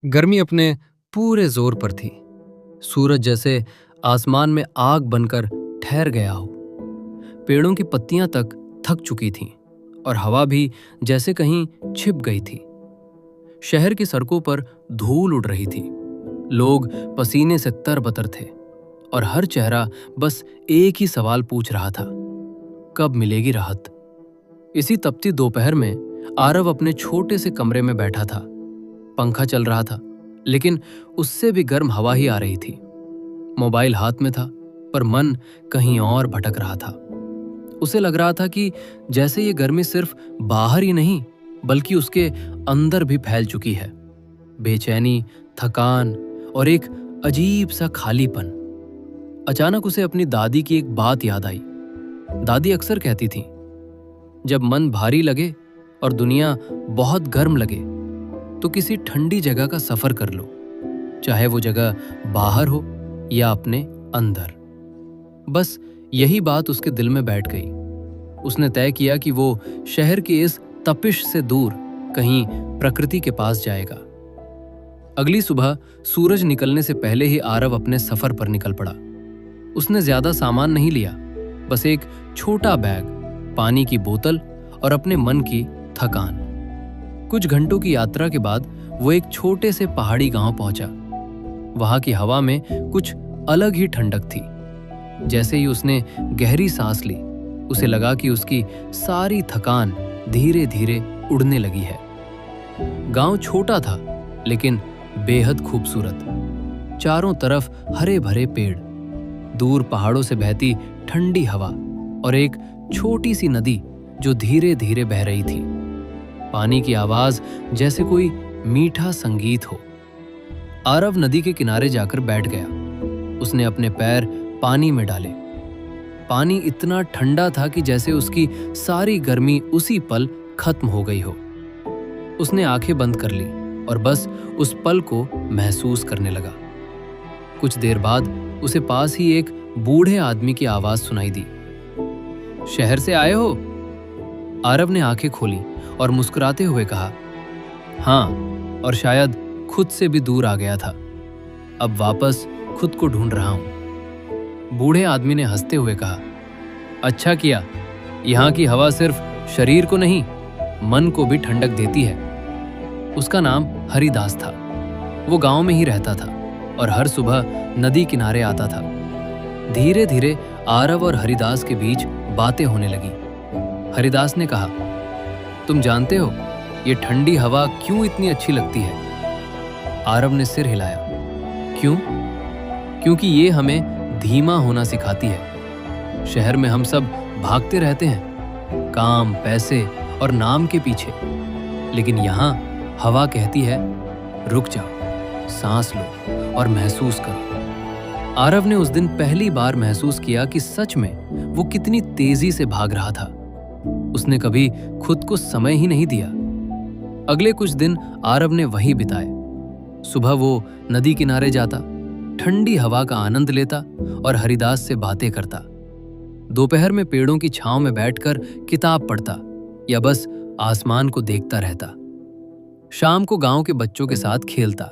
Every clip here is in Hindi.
गर्मी अपने पूरे जोर पर थी। सूरज जैसे आसमान में आग बनकर ठहर गया हो। पेड़ों की पत्तियां तक थक चुकी थीं और हवा भी जैसे कहीं छिप गई थी। शहर की सड़कों पर धूल उड़ रही थी। लोग पसीने से तरबतर थे और हर चेहरा बस एक ही सवाल पूछ रहा था, कब मिलेगी राहत। इसी तपती दोपहर में आरव अपने छोटे से कमरे में बैठा था। पंखा चल रहा था, लेकिन उससे भी गर्म हवा ही आ रही थी। मोबाइल हाथ में था, पर मन कहीं और भटक रहा था। उसे लग रहा था कि जैसे ये गर्मी सिर्फ बाहर ही नहीं, बल्कि उसके अंदर भी फैल चुकी है। बेचैनी, थकान और एक अजीब सा खालीपन। अचानक उसे अपनी दादी की एक बात याद आई। दादी अक्सर कहती थी, जब मन भारी लगे और दुनिया बहुत गर्म लगे तो किसी ठंडी जगह का सफर कर लो, चाहे वो जगह बाहर हो या अपने अंदर। बस यही बात उसके दिल में बैठ गई। उसने तय किया कि वो शहर की इस तपिश से दूर कहीं प्रकृति के पास जाएगा। अगली सुबह सूरज निकलने से पहले ही आरव अपने सफर पर निकल पड़ा। उसने ज्यादा सामान नहीं लिया, बस एक छोटा बैग, पानी की बोतल और अपने मन की थकान। कुछ घंटों की यात्रा के बाद वो एक छोटे से पहाड़ी गांव पहुंचा। वहां की हवा में कुछ अलग ही ठंडक थी। जैसे ही उसने गहरी सांस ली, उसे लगा कि उसकी सारी थकान धीरे धीरे उड़ने लगी है। गांव छोटा था, लेकिन बेहद खूबसूरत। चारों तरफ हरे भरे पेड़, दूर पहाड़ों से बहती ठंडी हवा और एक छोटी सी नदी जो धीरे धीरे बह रही थी। पानी की आवाज जैसे कोई मीठा संगीत हो। आरव नदी के किनारे जाकर बैठ गया। उसने अपने पैर पानी में डाले। पानी इतना ठंडा था कि जैसे उसकी सारी गर्मी उसी पल खत्म हो गई हो। उसने आंखें बंद कर ली और बस उस पल को महसूस करने लगा। कुछ देर बाद उसे पास ही एक बूढ़े आदमी की आवाज सुनाई दी। शहर से आए हो? आरव ने आंखें खोली और मुस्कुराते हुए कहा, हाँ, और शायद खुद से भी दूर आ गया था। अब वापस खुद को ढूंढ रहा हूं। बूढ़े आदमी ने हंसते हुए कहा, अच्छा किया। यहाँ की हवा सिर्फ शरीर को नहीं, मन को भी ठंडक देती है। उसका नाम हरिदास था। वो गांव में ही रहता था और हर सुबह नदी किनारे आता था। धीरे धीरे आरव और हरिदास के बीच बातें होने लगी। हरिदास ने कहा, तुम जानते हो ये ठंडी हवा क्यों इतनी अच्छी लगती है? आरव ने सिर हिलाया। क्यों? क्योंकि ये हमें धीमा होना सिखाती है। शहर में हम सब भागते रहते हैं, काम, पैसे और नाम के पीछे, लेकिन यहाँ हवा कहती है, रुक जाओ, सांस लो और महसूस करो। आरव ने उस दिन पहली बार महसूस किया कि सच में वो कितनी तेजी से भाग रहा था। उसने कभी खुद को समय ही नहीं दिया। अगले कुछ दिन आरव ने वहीं बिताए। सुबह वो नदी किनारे जाता, ठंडी हवा का आनंद लेता और हरिदास से बातें करता। दोपहर में पेड़ों की छांव में बैठकर किताब पढ़ता या बस आसमान को देखता रहता। शाम को गांव के बच्चों के साथ खेलता।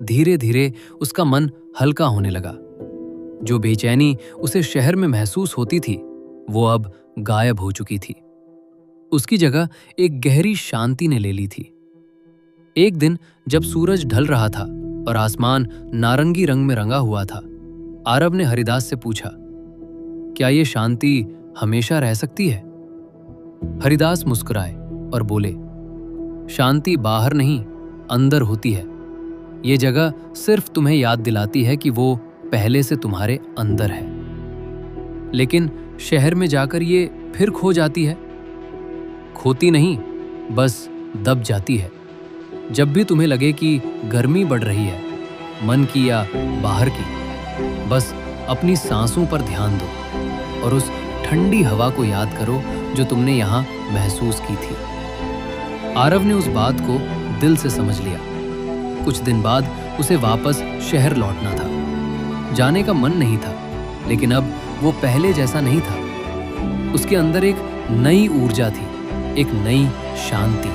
धीरे धीरे उसका मन हल्का होने लगा। जो बेचैनी उसे शहर में महसूस होती थी, वो अब गायब हो चुकी थी। उसकी जगह एक गहरी शांति ने ले ली थी। एक दिन जब सूरज ढल रहा था और आसमान नारंगी रंग में रंगा हुआ था, आरव ने हरिदास से पूछा, क्या ये शांति हमेशा रह सकती है? हरिदास मुस्कुराए और बोले, शांति बाहर नहीं, अंदर होती है। ये जगह सिर्फ तुम्हें याद दिलाती है कि वो पहले से तुम्हारे अंदर है। लेकिन शहर में जाकर ये फिर खो जाती है। खोती नहीं, बस दब जाती है। जब भी तुम्हें लगे कि गर्मी बढ़ रही है, मन की या बाहर की, बस अपनी सांसों पर ध्यान दो और उस ठंडी हवा को याद करो जो तुमने यहाँ महसूस की थी। आरव ने उस बात को दिल से समझ लिया। कुछ दिन बाद उसे वापस शहर लौटना था। जाने का मन नहीं था, लेकिन अब वो पहले जैसा नहीं था। उसके अंदर एक नई ऊर्जा थी, एक नई शांति।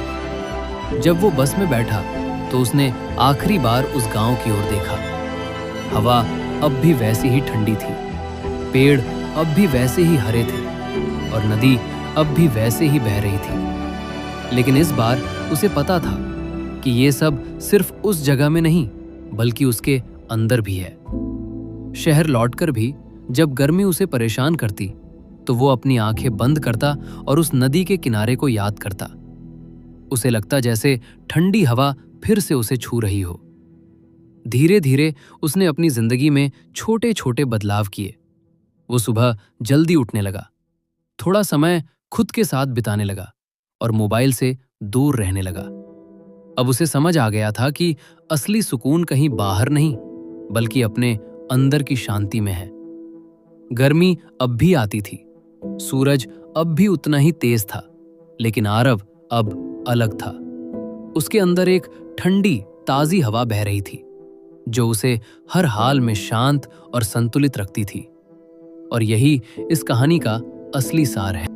जब वो बस में बैठा तो उसने आखिरी बार उस गांव की ओर देखा। हवा अब भी वैसी ही ठंडी थी, पेड़ अब भी वैसे ही हरे थे और नदी अब भी वैसे ही बह रही थी। लेकिन इस बार उसे पता था कि ये सब सिर्फ उस जगह में नहीं बल्कि उसके अंदर भी है। शहर लौटकर भी जब गर्मी उसे परेशान करती तो वो अपनी आंखें बंद करता और उस नदी के किनारे को याद करता। उसे लगता जैसे ठंडी हवा फिर से उसे छू रही हो। धीरे धीरे उसने अपनी जिंदगी में छोटे छोटे बदलाव किए। वो सुबह जल्दी उठने लगा, थोड़ा समय खुद के साथ बिताने लगा और मोबाइल से दूर रहने लगा। अब उसे समझ आ गया था कि असली सुकून कहीं बाहर नहीं बल्कि अपने अंदर की शांति में है। गर्मी अब भी आती थी, सूरज अब भी उतना ही तेज था, लेकिन आरव अब अलग था। उसके अंदर एक ठंडी ताजी हवा बह रही थी जो उसे हर हाल में शांत और संतुलित रखती थी। और यही इस कहानी का असली सार है।